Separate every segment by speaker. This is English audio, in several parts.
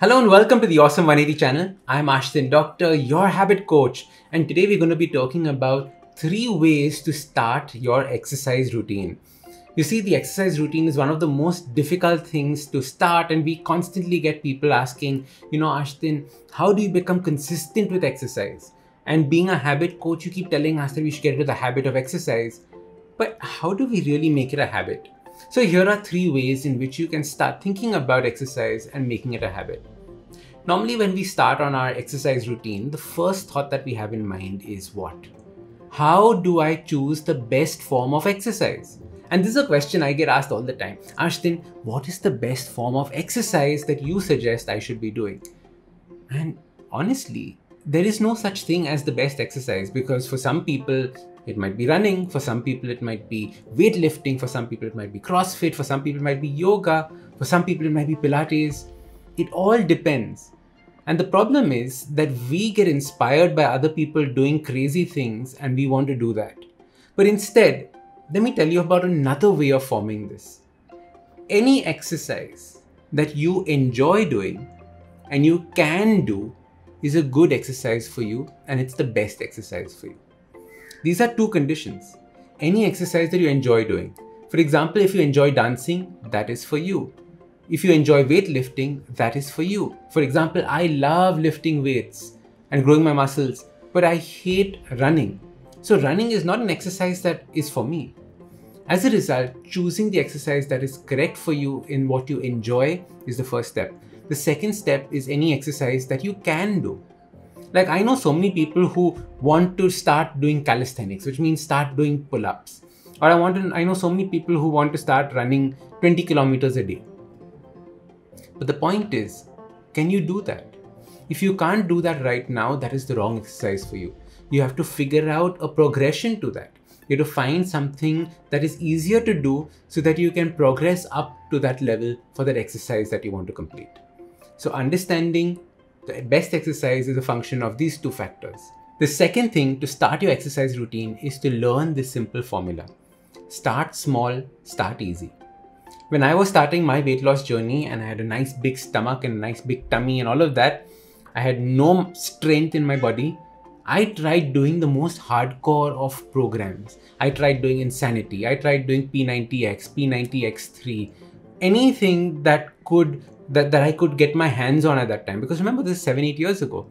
Speaker 1: Hello and welcome to the Awesome 180 channel. I'm Ashton Doctor, your habit coach, and today we're going to be talking about 3 ways to start your exercise routine. You see, the exercise routine is one of the most difficult things to start, and we constantly get people asking, Ashton, how do you become consistent with exercise? And being a habit coach, you keep telling us that we should get into the habit of exercise. But how do we really make it a habit? So here are 3 ways in which you can start thinking about exercise and making it a habit. Normally when we start on our exercise routine, the first thought that we have in mind is what? How do I choose the best form of exercise? And this is a question I get asked all the time. Ashton, what is the best form of exercise that you suggest I should be doing? And honestly, there is no such thing as the best exercise, because for some people, it might be running, for some people it might be weightlifting, for some people it might be CrossFit, for some people it might be yoga, for some people it might be Pilates. It all depends. And the problem is that we get inspired by other people doing crazy things and we want to do that. But instead, let me tell you about another way of forming this. Any exercise that you enjoy doing and you can do is a good exercise for you, and it's the best exercise for you. These are 2 conditions. Any exercise that you enjoy doing. For example, if you enjoy dancing, that is for you. If you enjoy weightlifting, that is for you. For example, I love lifting weights and growing my muscles, but I hate running. So running is not an exercise that is for me. As a result, choosing the exercise that is correct for you in what you enjoy is the first step. The second step is any exercise that you can do. Like, I know so many people who want to start doing calisthenics, which means start doing pull-ups. Or I know so many people who want to start running 20 kilometers a day. But the point is, can you do that? If you can't do that right now, that is the wrong exercise for you. You have to figure out a progression to that. You have to find something that is easier to do so that you can progress up to that level for that exercise that you want to complete. So understanding the best exercise is a function of these 2 factors. The second thing to start your exercise routine is to learn this simple formula. Start small, start easy. When I was starting my weight loss journey and I had a nice big stomach and a nice big tummy and all of that, I had no strength in my body. I tried doing the most hardcore of programs. I tried doing Insanity. I tried doing P90X, P90X3, anything that I could get my hands on at that time. Because remember, this is 7-8 years ago.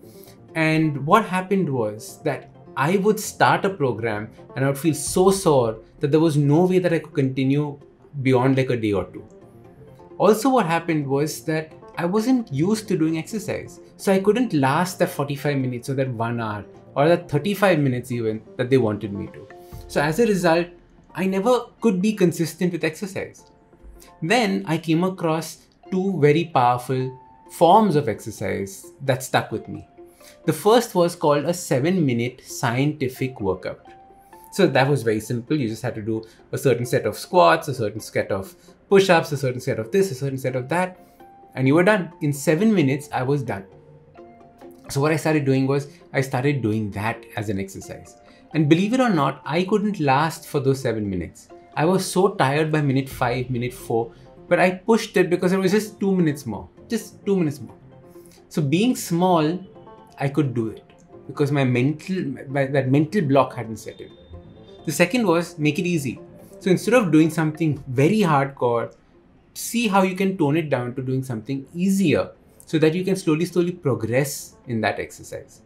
Speaker 1: And what happened was that I would start a program and I would feel so sore that there was no way that I could continue beyond like a day or 2. Also, what happened was that I wasn't used to doing exercise. So I couldn't last that 45 minutes or that 1 hour or that 35 minutes even that they wanted me to. So as a result, I never could be consistent with exercise. Then I came across 2 very powerful forms of exercise that stuck with me. The first was called a 7-minute scientific workout. So that was very simple. You just had to do a certain set of squats, a certain set of push-ups, a certain set of this, a certain set of that, and you were done. In 7 minutes, I was done. So what I started doing was I started doing that as an exercise. And believe it or not, I couldn't last for those 7 minutes. I was so tired by minute 5, minute 4, but I pushed it because it was just 2 minutes more, just 2 minutes more. So being small, I could do it because that mental block hadn't set in. The second was make it easy. So instead of doing something very hardcore, see how you can tone it down to doing something easier so that you can slowly progress in that exercise.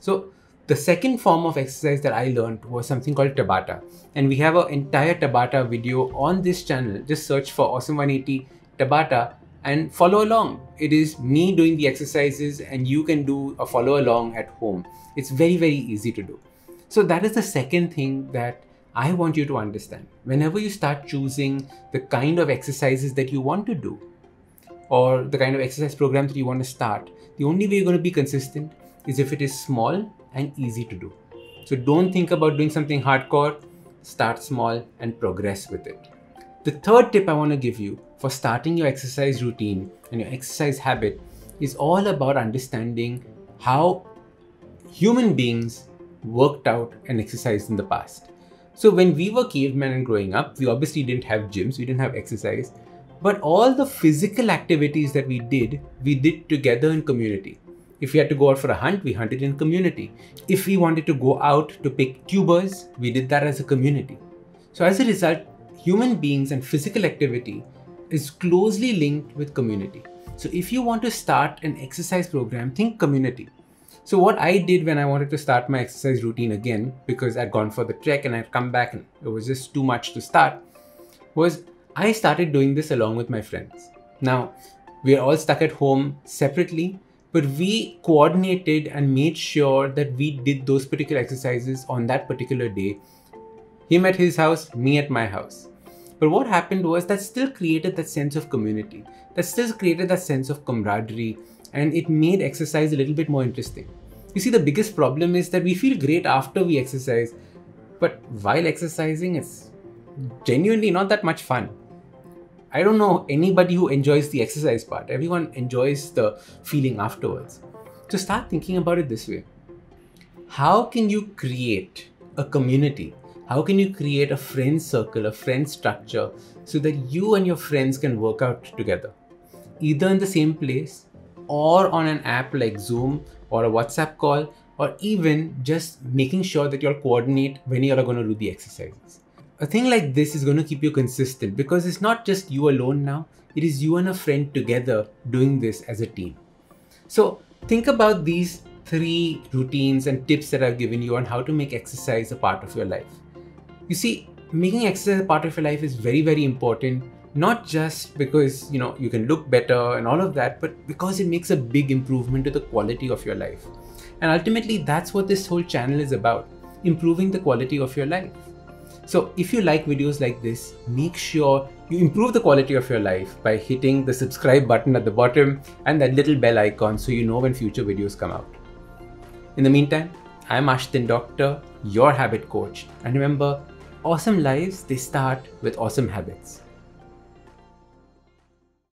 Speaker 1: So the second form of exercise that I learned was something called Tabata. And we have an entire Tabata video on this channel. Just search for Awesome 180 Tabata and follow along. It is me doing the exercises and you can do a follow along at home. It's very, very easy to do. So that is the second thing that I want you to understand. Whenever you start choosing the kind of exercises that you want to do or the kind of exercise program that you want to start, the only way you're going to be consistent is if it is small and easy to do. So don't think about doing something hardcore. Start small and progress with it. The third tip I want to give you for starting your exercise routine and your exercise habit is all about understanding how human beings worked out and exercised in the past. So when we were cavemen and growing up, we obviously didn't have gyms, we didn't have exercise, But all the physical activities that we did together in community. If we had to go out for a hunt, we hunted in community. If we wanted to go out to pick tubers, we did that as a community. So as a result, human beings and physical activity is closely linked with community. So if you want to start an exercise program, think community. So what I did when I wanted to start my exercise routine again, because I'd gone for the trek and I'd come back and it was just too much to start, was I started doing this along with my friends. Now, we are all stuck at home separately, but we coordinated and made sure that we did those particular exercises on that particular day. Him at his house, me at my house. But what happened was that still created that sense of community, that still created that sense of camaraderie, and it made exercise a little bit more interesting. You see, the biggest problem is that we feel great after we exercise, but while exercising, it's genuinely not that much fun. I don't know anybody who enjoys the exercise part. Everyone enjoys the feeling afterwards. So start thinking about it this way. How can you create a community? How can you create a friend circle, a friend structure, so that you and your friends can work out together? Either in the same place, or on an app like Zoom or a WhatsApp call, or even just making sure that you'll coordinate when you're going to do the exercises. A thing like this is going to keep you consistent because it's not just you alone now, it is you and a friend together doing this as a team. So think about these 3 routines and tips that I've given you on how to make exercise a part of your life. You see, making exercise a part of your life is very, very important, not just because, you can look better and all of that, but because it makes a big improvement to the quality of your life. And ultimately, that's what this whole channel is about, improving the quality of your life. So if you like videos like this, make sure you improve the quality of your life by hitting the subscribe button at the bottom and that little bell icon so you know when future videos come out. In the meantime, I'm Ashton Doctor, your habit coach. And remember, awesome lives, they start with awesome habits.